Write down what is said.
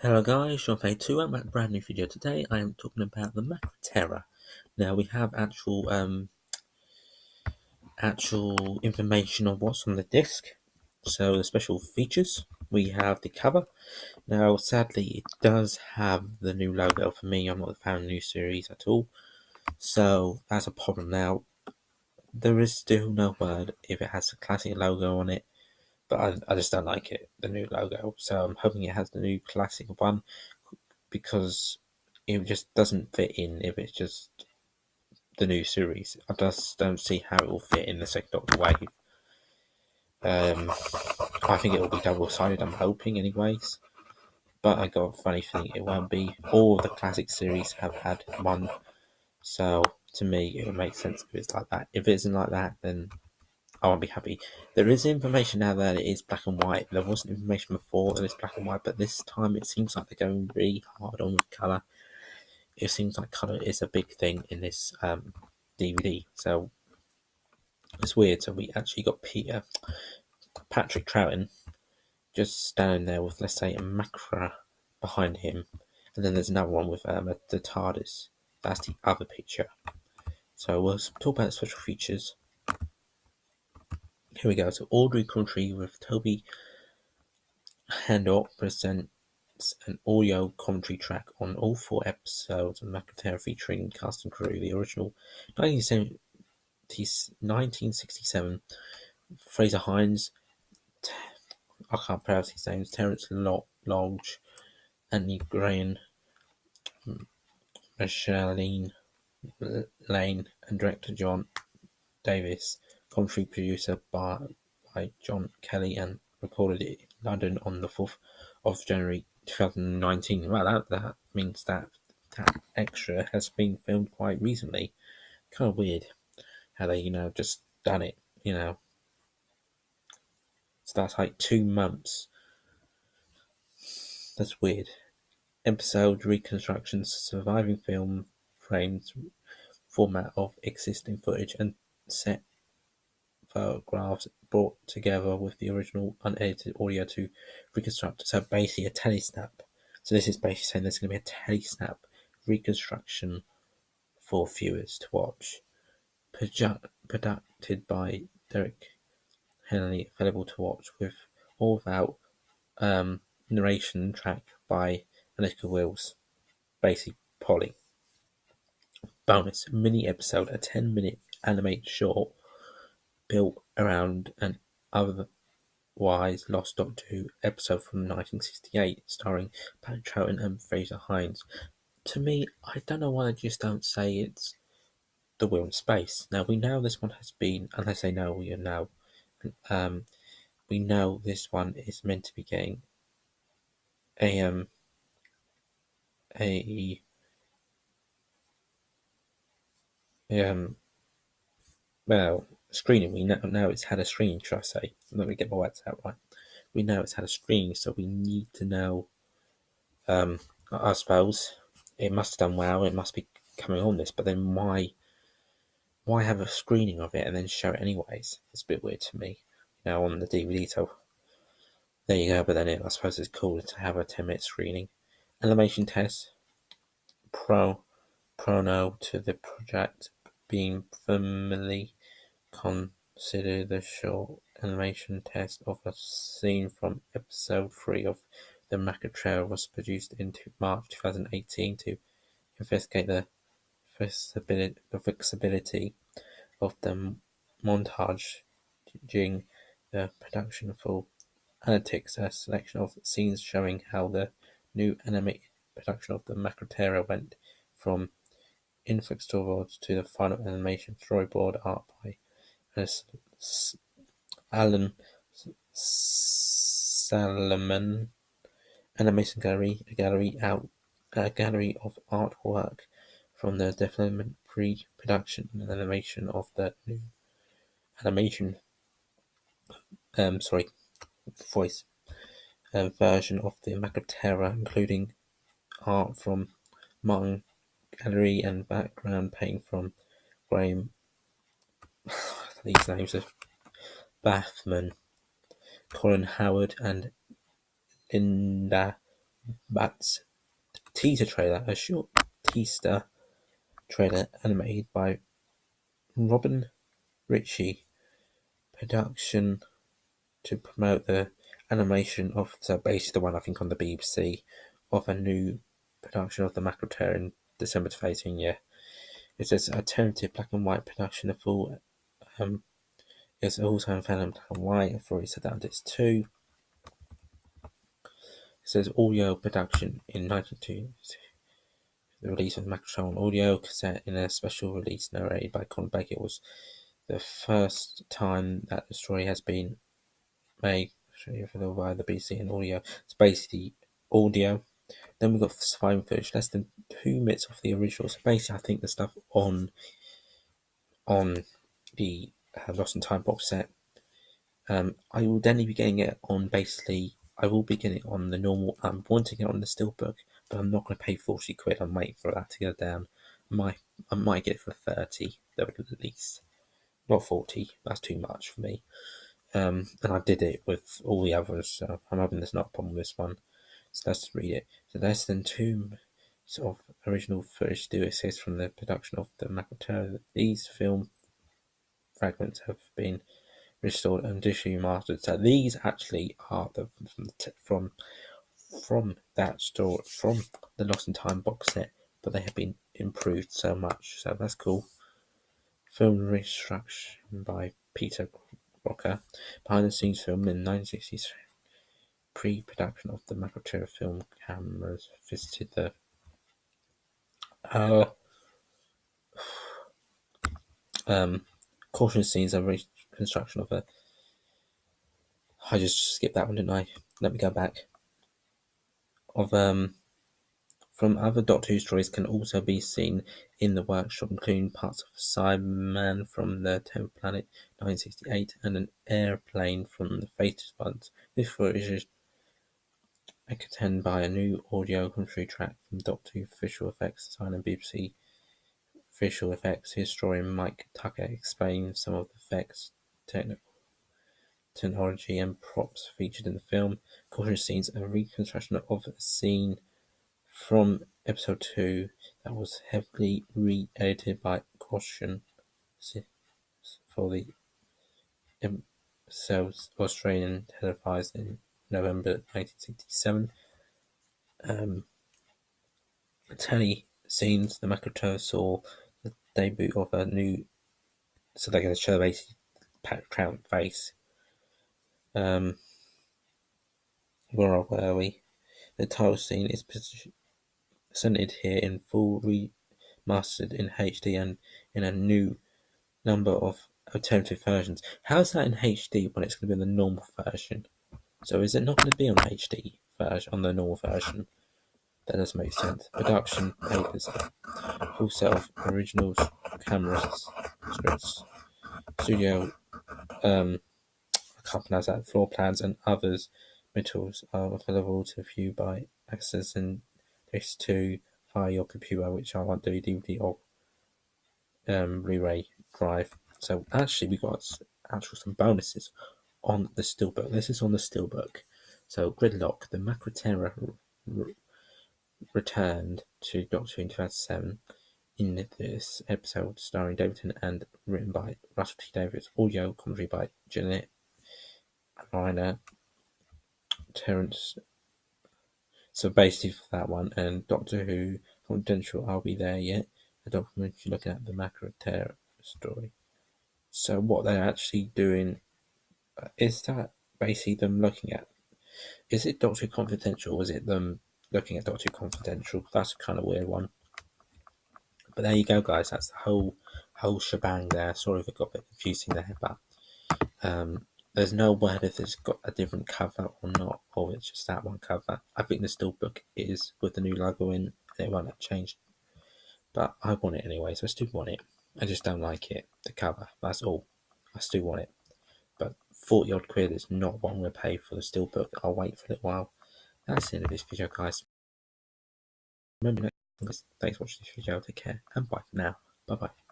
Hello guys, Sean 2. I'm at a brand new video. Today I am talking about the Marca. Now we have actual information on what's on the disc. So the special features, we have the cover. Now sadly it does have the new logo. For me, I'm not a fan of the new series at all. So that's a problem. Now there is still no word if it has the classic logo on it. But I just don't like it, the new logo. So I'm hoping it has the new classic one, because it just doesn't fit in if it's just the new series. I just don't see how it will fit in the second Doctor wave. I think it will be double-sided, I'm hoping anyways. But I got a funny feeling it won't be. All the classic series have had one. So to me, it would make sense if it's like that. If it isn't like that, then I won't be happy. There is information now that it is black and white. There wasn't information before that it's black and white, but this time it seems like they're going really hard on colour. It seems like colour is a big thing in this DVD. So it's weird. So we actually got Patrick Troughton just standing there with, let's say, a Macra behind him, and then there's another one with the TARDIS. That's the other picture. So we'll talk about the special features. Here we go. So Audrey Country with Toby Handock presents an audio commentary track on all 4 episodes of Macra featuring cast and crew. The original 1967 Fraser Hines, I can't pronounce his names, Terence Lodge, Anthony Graham, Micheline Lane, and director John Davis. Commentary producer by John Kelly, and recorded in London on the 4th of January 2019. Well, that means that extra has been filmed quite recently. Kind of weird how they, just done it, So that's like 2 months. That's weird. Episode reconstructions, surviving film frames, format of existing footage, and set photographs brought together with the original unedited audio to reconstruct. So basically a telesnap. So this is basically saying there's going to be a telesnap reconstruction for viewers to watch. Produced by Derek Henley, available to watch with or without narration track by Anika Wills. Basically Polly. Bonus mini episode, a 10-minute animated short built around an otherwise lost Doctor Who episode from 1968, starring Patrick Troughton and Fraser Hines. To me, I don't know why they just don't say it's The Wheel in Space. Now we know this one has been, unless they know we know, we know this one is meant to be getting a screening. We know it's had a screening, should I say. Let me get my words out right. We know it's had a screening, so we need to know, I suppose, it must have done well, it must be coming on this, but then why have a screening of it and then show it anyways? It's a bit weird to me, on the DVD, so there you go. But then I suppose it's cool to have a 10-minute screening. Animation test, prono to the project being firmly consider the short animation test of a scene from episode 3 of the Macra was produced in March 2018 to investigate the fixability of the montage during the production. Full analytics, a selection of scenes showing how the new animated production of the Macra went from infix storyboards to the final animation storyboard art by Alan Salomon. Animation gallery, a gallery of artwork from the development, pre-production, and animation of the new animation voice version of the Macra, including art from Martin Gallery and background paint from Graham. These names are Bathman, Colin Howard, and Linda But teaser trailer, a short teaser trailer animated by Robin Ritchie production to promote the animation of, so basically the one I think on the BBC, of a new production of the Mackerel in December 2018. Yeah, it's an alternative black and white production of all. It's also found in black and white. I've already said that. It's two. It says audio production in 1992. The release of the Mackerel on audio cassette in a special release narrated by Colin Baker. It was the first time that the story has been made by the BBC in audio. It's basically audio. Then we've got surviving footage, less than 2 minutes of the original. So basically, I think the stuff on the Lost in Time box set, I will then be getting it on basically. I will be getting it on the normal. I'm wanting it on the Steelbook, but I'm not going to pay 40 quid. I'm waiting for that to go down. I might get it for 30, at least. Not 40. That's too much for me. And I did it with all the others, so I'm hoping there's not a problem with this one. So let's read it. So less than 2 sort of original footage do exist from the production of the Mackerel. These film fragments have been restored and digitally mastered. So these actually are from that store, from the Lost in Time box set, but they have been improved so much. So that's cool. Film reconstruction by Peter Rocker. Behind the scenes film in 1960s. Pre-production of the Mackerel film cameras visited the caution scenes and reconstruction of a. I just skipped that one, didn't I? Let me go back. Of from other Doctor Who stories can also be seen in the workshop, including parts of Cyberman from the 10th Planet 1968 and an airplane from the Fated Ones. This footage is accompanied by a new audio commentary track from Doctor Who visual effects designer and BBC visual effects historian Mike Tucker explains some of the effects, technology and props featured in the film. Caution scenes a reconstruction of a scene from episode 2 that was heavily re-edited by Caution for the episode's Australian televised in November 1967. Telly scenes, the Mackerel saw the debut of a new, so they're going to show basically Pat Crown face. Where were we? The title scene is presented here in full, remastered in HD and in a new number of alternative versions. How's that in HD when it's going to be in the normal version? So is it not going to be on HD version, on the normal version? That doesn't make sense. Production papers, full set of originals, cameras, scripts, studio, I can't pronounce that, floor plans and others materials are available to view by accessing this to via your computer, which I want to do DVD or Blu-ray drive. So actually we got some bonuses on the Steelbook. This is on the Steelbook. So Gridlock, the Mackerel returned to Doctor Who in 2007 in this episode, starring Davidson and written by Russell T Davies. Audio commentary by Jeanette Reiner, Terence. So basically for that one, and Doctor Who Confidential, I'll Be There Yet, a documentary looking at the Mackerel story. So what they're actually doing is that basically them looking at, is it Doctor Who Confidential, or is it them looking at Doctor Who Confidential? That's a kind of weird one. But there you go, guys. That's the whole shebang there. Sorry if it got a bit confusing there, but there's no word if it's got a different cover or not, or it's just that one cover. I think the Steelbook is with the new logo in, and it won't have changed. But I want it anyway, so I still want it. I just don't like it, the cover. That's all. I still want it. But 40 odd quid is not what I'm going to pay for the Steelbook. I'll wait for a little while. That's the end of this video, guys. Remember, thanks for watching this video. Take care, and bye for now. Bye bye.